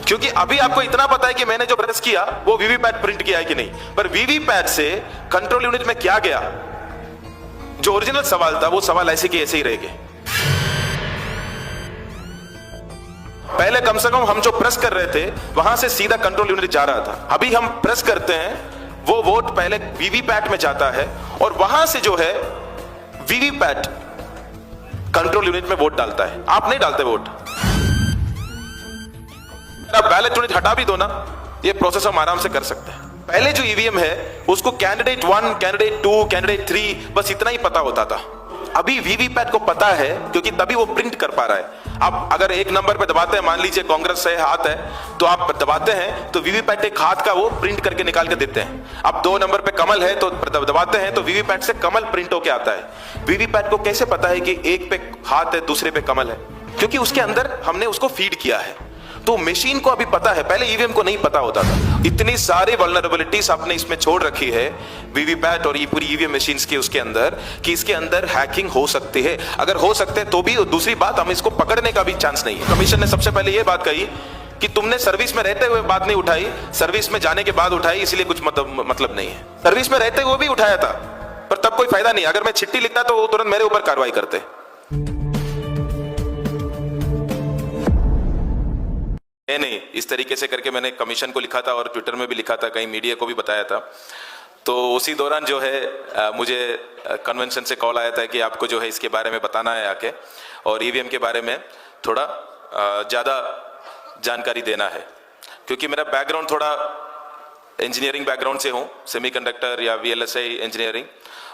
क्योंकि अभी आपको इतना पता है कि मैंने जो प्रेस किया वो वीवीपैट प्रिंट किया है कि नहीं, पर वीवीपैट से कंट्रोल यूनिट में क्या गया, जो ओरिजिनल सवाल था वो सवाल ऐसे के ऐसे ही रह गए। पहले कम से कम हम जो प्रेस कर रहे थे वहां से सीधा कंट्रोल यूनिट जा रहा था। अभी हम प्रेस करते हैं, वो वोट पहले वीवीपैट में जाता है और वहां से जो है वीवीपैट कंट्रोल यूनिट में वोट डालता है। आप नहीं डालते वोट, आप बैलेट यूनिट हटा भी दो ना, ये प्रोसेस हम आराम से कर सकते हैं। पहले जो ईवीएम है उसको कैंडिडेट 1, कैंडिडेट 2, कैंडिडेट 3 बस इतना ही पता होता था। अभी वीवीपैट को पता है क्योंकि तभी वो प्रिंट कर पा रहा है। आप अगर एक नंबर पे दबाते हैं, मान लीजिए कांग्रेस से हाथ है तो आप दबाते हैं तो वीवीपैट एक हाथ का वो प्रिंट करके निकाल के देते हैं। अब 2 नंबर पे कमल है तो दबाते हैं तो वीवीपैट से कमल प्रिंट होके आता है। वीवीपैट को कैसे पता है कि एक पे हाथ है दूसरे पे कमल है? क्योंकि उसके अंदर हमने उसको फीड किया है। तो मशीन को अभी पता है, पहले ईवीएम को नहीं पता होता था। इतनी सारी वल्नरेबिलिटीज आपने इसमें छोड़ रखी है वीवीपैट और ये पूरी ईवीएम मशीन्स के उसके अंदर, कि इसके अंदर हैकिंग हो सकती है। अगर हो सकते हैं तो भी दूसरी बात, हम इसको पकड़ने का भी चांस नहीं है। कमीशन ने सबसे पहले ये बात कही कि तुमने सर्विस में रहते हुए बात नहीं उठाई, सर्विस में जाने के बाद उठाई, इसलिए कुछ मतलब नहीं है। सर्विस में रहते हुए भी उठाया था पर तब कोई फायदा नहीं। अगर मैं चिट्ठी लिखता तो तुरंत मेरे ऊपर कार्रवाई करते। नहीं, इस तरीके से करके मैंने कमीशन को लिखा था और ट्विटर में भी लिखा था, कहीं मीडिया को भी बताया था। तो उसी दौरान जो है मुझे कन्वेंशन से कॉल आया था कि आपको जो है इसके बारे में बताना है आके, और ईवीएम के बारे में थोड़ा ज़्यादा जानकारी देना है। क्योंकि मेरा बैकग्राउंड थोड़ा इंजीनियरिंग बैकग्राउंड से हूँ, सेमीकंडक्टर या वीएलएसआई इंजीनियरिंग,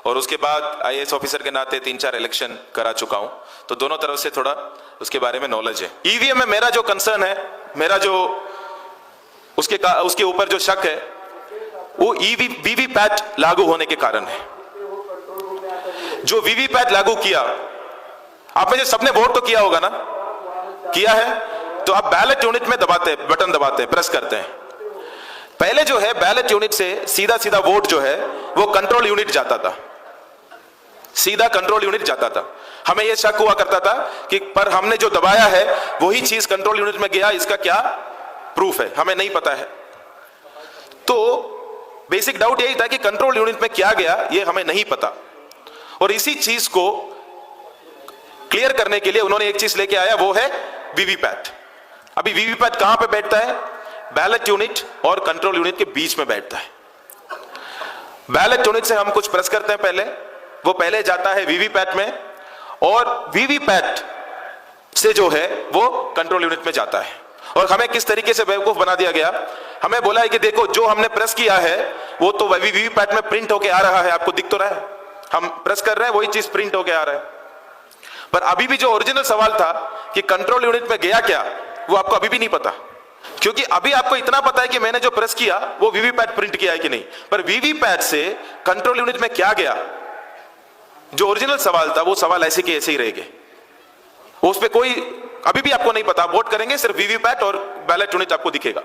और उसके बाद आईएएस ऑफिसर के नाते 3-4 इलेक्शन करा चुका हूँ, तो दोनों तरफ से थोड़ा उसके बारे में नॉलेज है। ईवीएम में मेरा जो कंसर्न है, मेरा जो उसके ऊपर जो शक है वो वीवीपैट लागू होने के कारण है। जो वीवीपैट लागू किया, आप में से सबने वोट तो किया होगा ना, किया है, तो आप बैलेट यूनिट में दबाते, बटन दबाते, प्रेस करते हैं। पहले जो है बैलेट यूनिट से सीधा सीधा वोट जो है वो कंट्रोल यूनिट जाता था, सीधा कंट्रोल यूनिट जाता था। हमें यह शक हुआ करता था कि पर हमने जो दबाया है वही चीज कंट्रोल यूनिट में गया, इसका क्या प्रूफ है, हमें नहीं पता है। तो बेसिक डाउट यही था कि कंट्रोल यूनिट में क्या गया ये हमें नहीं पता, और इसी चीज को क्लियर करने के लिए उन्होंने एक चीज लेके आया, वो है वीवीपैट। अभी वीवीपैट कहां पे बैठता है? बैलेट यूनिट और कंट्रोल यूनिट के बीच में बैठता है। बैलेट यूनिट से हम कुछ प्रेस करते हैं पहले, वो पहले जाता है वीवीपैट में, और वीवीपैट से जो है वो कंट्रोल यूनिट में जाता है। और हमें किस तरीके से बेवकूफ बना दिया गया, हमें बोला है कि देखो जो हमने प्रेस किया है वो तो वीवीपैट में प्रिंट होके आ रहा है, आपको दिख तो रहा है, हम प्रेस कर रहे हैं वही चीज प्रिंट होके आ रहा है। पर अभी भी जो ओरिजिनल सवाल था कि कंट्रोल यूनिट में गया क्या, वो आपको अभी भी नहीं पता। क्योंकि अभी आपको इतना पता है कि मैंने जो प्रेस किया वो वीवीपैट प्रिंट किया है कि नहीं, पर वीवीपैट से कंट्रोल यूनिट में क्या गया, जो ओरिजिनल सवाल था वो सवाल ऐसे के ऐसे ही रह गए। उस पे कोई अभी भी आपको नहीं पता। वोट करेंगे सिर्फ वीवीपैट और बैलेट यूनिट आपको दिखेगा।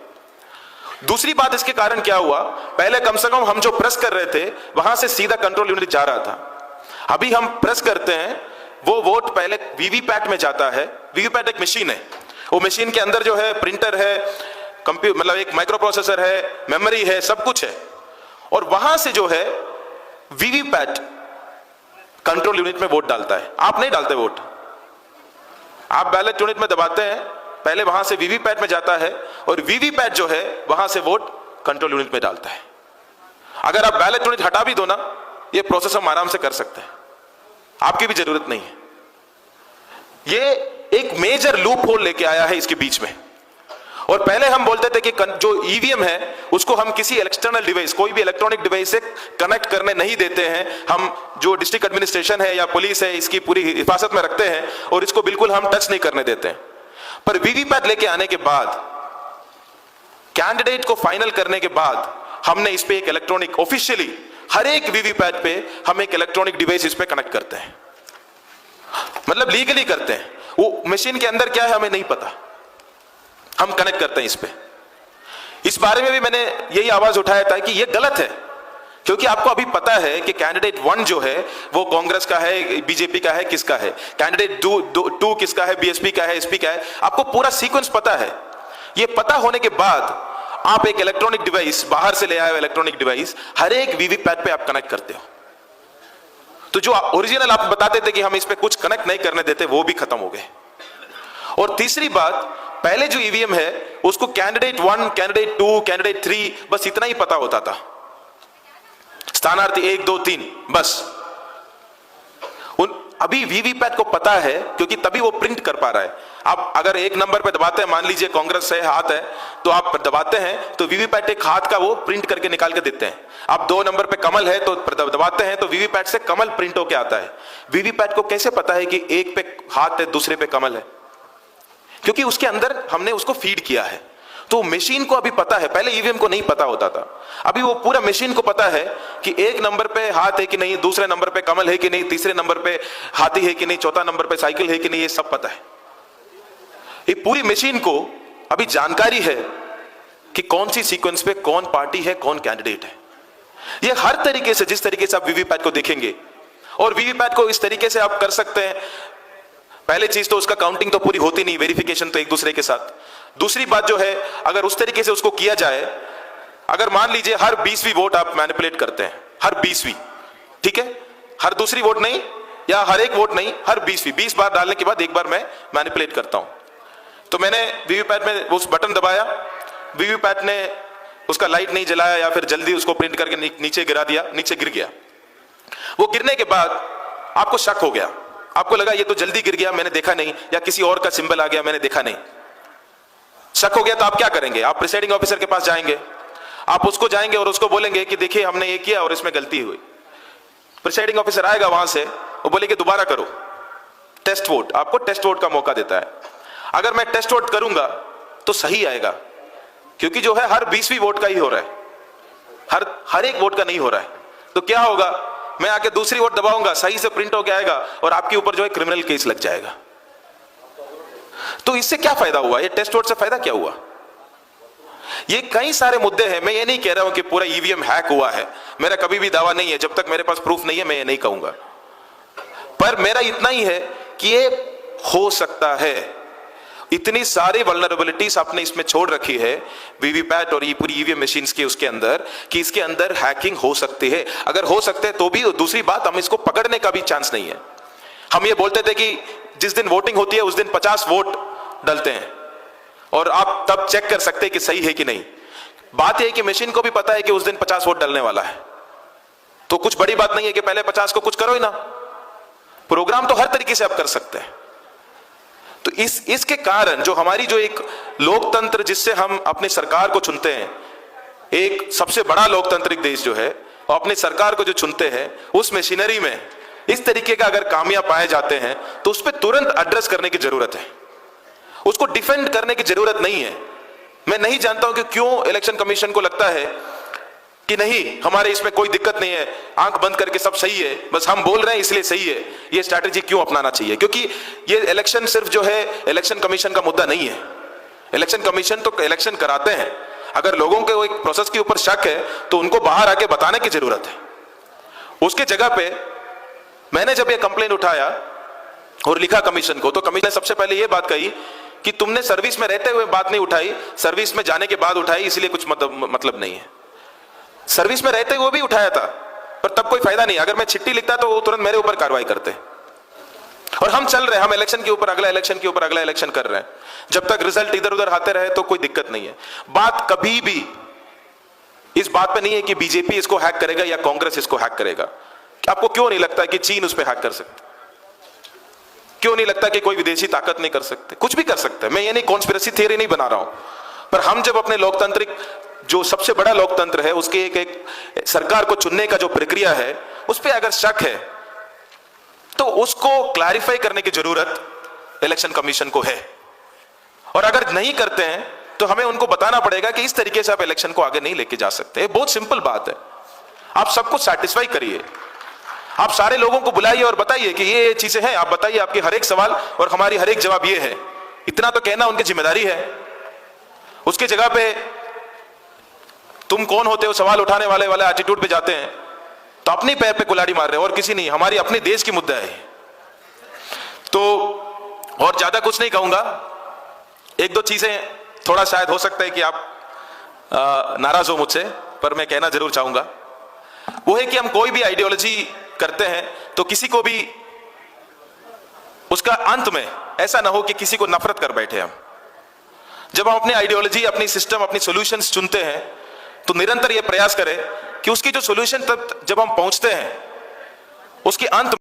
दूसरी बात, इसके कारण क्या हुआ, पहले कम से कम हम जो प्रेस कर रहे थे वहां से सीधा कंट्रोल यूनिट जा रहा था। अभी हम प्रेस करते हैं, वो वोट पहले वीवीपैट में जाता है। वीवीपैट एक मशीन है, वो मशीन के अंदर जो है प्रिंटर है, कंप्यूटर मतलब एक माइक्रो प्रोसेसर है, मेमोरी है, सब कुछ है, और वहां से जो है वीवीपैट कंट्रोल यूनिट में वोट डालता है। आप नहीं डालते वोट, आप बैलेट यूनिट में दबाते हैं, पहले वहां से वीवीपैट में जाता है और वीवीपैट जो है वहां से वोट कंट्रोल यूनिट में डालता है। अगर आप बैलेट यूनिट हटा भी दो ना, ये प्रोसेस हम आराम से कर सकते हैं, आपकी भी जरूरत नहीं है। ये एक मेजर लूप होल लेके आया है इसके बीच में। और पहले हम बोलते थे कि जो ईवीएम है उसको हम किसी एक्सटर्नल डिवाइस, कोई भी इलेक्ट्रॉनिक डिवाइस से कनेक्ट करने नहीं देते हैं। हम जो डिस्ट्रिक्ट एडमिनिस्ट्रेशन है या पुलिस है इसकी पूरी हिफाजत में रखते हैं और इसको बिल्कुल हम टच नहीं करने देते हैं। पर वीवीपैट लेके आने के बाद, कैंडिडेट को फाइनल करने के बाद, हमने इस पे एक इलेक्ट्रॉनिक, ऑफिशियली हर एक वीवीपैट पे हम एक इलेक्ट्रॉनिक डिवाइस इस पे कनेक्ट करते हैं, मतलब लीगली करते हैं। वो मशीन के अंदर क्या है हमें नहीं पता, हम कनेक्ट करते हैं इस पे। इस बारे में भी मैंने यही आवाज उठाया था कि ये गलत है, क्योंकि आपको अभी पता है कि कैंडिडेट 1 जो है वो कांग्रेस का है, बीजेपी का है, किसका है, कैंडिडेट 2 किसका है, बीएसपी का है, एसपी का है, आपको पूरा सीक्वेंस पता है। ये पता होने के बाद आप एक इलेक्ट्रॉनिक डिवाइस, बाहर से ले आए इलेक्ट्रॉनिक डिवाइस, हर एक वीवीपैट पे आप कनेक्ट करते हो। तो जो ओरिजिनल आप बताते थे कि हम इस पे कुछ कनेक्ट नहीं करने देते, वो भी खत्म हो गए। और तीसरी बात, पहले जो ईवीएम है उसको कैंडिडेट 1, कैंडिडेट 2, कैंडिडेट 3 बस इतना ही पता होता था, स्थानार्थी 1, 2, 3 बस। अभी वीवीपैट को पता है, क्योंकि तभी वो प्रिंट कर पा रहा है। आप अगर एक नंबर पे दबाते हैं, मान लीजिए कांग्रेस है, हाथ है, तो आप दबाते हैं तो वीवीपैट एक हाथ का वो प्रिंट करके निकाल के देते हैं। आप 2 नंबर पे कमल है तो दबाते हैं तो वीवीपैट से कमल प्रिंट होके आता है। वीवीपैट को कैसे पता है कि एक पे हाथ है, दूसरे पे कमल है? क्योंकि उसके अंदर हमने उसको फीड किया है। तो मशीन को अभी पता है, पहले ईवीएम को नहीं पता होता था। अभी वो पूरा मशीन को पता है कि एक नंबर पे हाथ है कि नहीं, दूसरे नंबर पे कमल है कि नहीं, तीसरे नंबर पे हाथी है कि नहीं, चौथा नंबर पे साइकिल है कि नहीं, ये सब पता है। ये पूरी मशीन को अभी जानकारी है कि कौन सी सीक्वेंस पे कौन पार्टी है, कौन कैंडिडेट है। ये हर तरीके से, जिस तरीके से आप वीवीपैट को देखेंगे, और वीवीपैट को इस तरीके से आप कर सकते हैं। पहले चीज तो उसका काउंटिंग तो पूरी होती नहीं, वेरिफिकेशन तो एक दूसरे के साथ। दूसरी बात जो है, अगर उस तरीके से उसको किया जाए, अगर मान लीजिए हर 20वीं वोट आप मैनिपुलेट करते हैं, हर 20वीं, ठीक है, हर दूसरी वोट नहीं या हर एक वोट नहीं, हर 20वीं, 20 बार डालने के बाद एक बार मैं मैनिपुलेट करता हूं। तो मैंने वीवीपैट में उस बटन दबाया, वीवीपैट ने उसका लाइट नहीं जलाया या फिर जल्दी उसको प्रिंट करके नीचे गिरा दिया, नीचे गिर गया। वो गिरने के बाद आपको शक हो गया, आपको लगा ये तो जल्दी गिर गया, मैंने देखा नहीं, या किसी और का सिंबल आ गया, मैंने देखा नहीं। शक हो गया तो आप क्या करेंगे? आप प्रिसाइडिंग ऑफिसर के पास जाएंगे, आप उसको जाएंगे और उसको बोलेंगे कि देखिए हमने ये किया और इसमें गलती हुई। प्रिसाइडिंग ऑफिसर आएगा वहां से, वो बोलेगा दोबारा करो, टेस्ट वोट, आपको टेस्ट वोट का मौका देता है। अगर मैं टेस्ट वोट करूंगा तो सही आएगा, क्योंकि जो है हर 20वीं वोट का ही हो रहा है, हर एक वोट का नहीं हो रहा है। तो क्या होगा, मैं आके दूसरी वोट दबाऊंगा, सही से प्रिंट होके आएगा और आपके ऊपर जो है क्रिमिनल केस लग जाएगा। तो इससे क्या फायदा हुआ? ये टेस्ट वोट से फायदा क्या हुआ? ये कई सारे मुद्दे हैं। मैं ये नहीं कह रहा हूं कि पूरा ईवीएम हैक हुआ है, मेरा कभी भी दावा नहीं है, जब तक मेरे पास प्रूफ नहीं है मैं ये नहीं कहूंगा। पर मेरा इतना ही है कि ये हो सकता है। इतनी सारी वल्नरेबिलिटीज आपने इसमें छोड़ रखी है, वीवीपैट और ये पूरी ईवीएम मशीन्स के उसके अंदर, कि इसके अंदर हैकिंग हो सकती है। अगर हो सकते हैं तो भी दूसरी बात, हम इसको पकड़ने का भी चांस नहीं है। हम ये बोलते थे कि जिस दिन वोटिंग होती है उस दिन 50 वोट डलते हैं और आप तब चेक कर सकते हैं कि सही है कि नहीं। बात यह है कि मशीन को भी पता है कि उस दिन 50 वोट डलने वाला है, तो कुछ बड़ी बात नहीं है कि पहले 50 को कुछ करो ही ना। प्रोग्राम तो हर तरीके से आप कर सकते हैं। तो इसके कारण जो हमारी जो एक लोकतंत्र, जिससे हम अपनी सरकार को चुनते हैं, एक सबसे बड़ा लोकतांत्रिक देश जो है, और अपनी सरकार को जो चुनते हैं, उस मशीनरी में इस तरीके का अगर खामियां पाए जाते हैं तो उस पर तुरंत एड्रेस करने की जरूरत है, उसको डिफेंड करने की जरूरत नहीं है। मैं नहीं जानता हूं कि क्यों इलेक्शन कमीशन को लगता है कि नहीं हमारे इसमें कोई दिक्कत नहीं है, आंख बंद करके सब सही है, बस हम बोल रहे हैं इसलिए सही है। ये स्ट्रैटेजी क्यों अपनाना चाहिए? क्योंकि ये इलेक्शन सिर्फ जो है इलेक्शन कमीशन का मुद्दा नहीं है। इलेक्शन कमीशन तो इलेक्शन कराते हैं। अगर लोगों के एक प्रोसेस के ऊपर शक है तो उनको बाहर आके बताने की जरूरत है। उसके जगह पे मैंने जब ये कंप्लेंट उठाया और लिखा कमीशन को, तो कमीशन ने सबसे पहले ये बात कही कि तुमने सर्विस में रहते हुए बात नहीं उठाई, सर्विस में जाने के बाद उठाई, इसलिए कुछ मतलब नहीं है। सर्विस में रहते हुए भी उठाया था, पर तब कोई फायदा नहीं। अगर मैं चिट्ठी लिखता तो वो तुरंत मेरे ऊपर कार्रवाई करते। और हम चल रहे हैं, हम इलेक्शन के ऊपर अगला इलेक्शन के ऊपर अगला इलेक्शन कर रहे हैं। जब तक रिजल्ट इधर उधर आते रहे तो कोई दिक्कत नहीं है। बात कभी भी इस बात पे नहीं है कि बीजेपी इसको हैक करेगा या कांग्रेस इसको हैक करेगा। आपको क्यों नहीं लगता कि चीन उस पर हैक कर सकते? क्यों नहीं लगता कि कोई विदेशी ताकत नहीं कर सकते? कुछ भी कर सकते हैं। मैं ये नहीं कॉन्स्पिरेसी थियरी नहीं बना रहा हूं, पर हम जब अपने लोकतांत्रिक जो सबसे बड़ा लोकतंत्र है उसके एक सरकार को चुनने का जो प्रक्रिया है उस पर अगर शक है तो उसको क्लैरिफाई करने की जरूरत इलेक्शन कमीशन को है। और अगर नहीं करते हैं तो हमें उनको बताना पड़ेगा कि इस तरीके से आप इलेक्शन को आगे नहीं लेके जा सकते। बहुत सिंपल बात है। आप सबको सेटिस्फाई करिए, आप सारे लोगों को बुलाइए और बताइए कि ये चीजें हैं, आप बताइए आपके हर एक सवाल और हमारी हर एक जवाब ये है। इतना तो कहना उनकी जिम्मेदारी है। उसकी जगह पे तुम कौन होते हो सवाल उठाने वाले एटीट्यूड पे जाते हैं तो अपनी पैर पे कुल्हाड़ी मार रहे हो और किसी नहीं। हमारी अपने देश की मुद्दा है। तो और ज्यादा कुछ नहीं कहूंगा, एक दो चीजें थोड़ा शायद हो सकता है कि आप नाराज हो मुझसे, पर मैं कहना जरूर चाहूंगा, वो है कि हम कोई भी आइडियोलॉजी करते हैं तो किसी को भी उसका अंत में ऐसा ना हो कि किसी को नफरत कर बैठे हम। जब हम अपनी आइडियोलॉजी, अपनी सिस्टम, अपनी सॉल्यूशंस चुनते हैं तो निरंतर यह प्रयास करें कि उसकी जो सॉल्यूशन तक जब हम पहुंचते हैं उसके अंत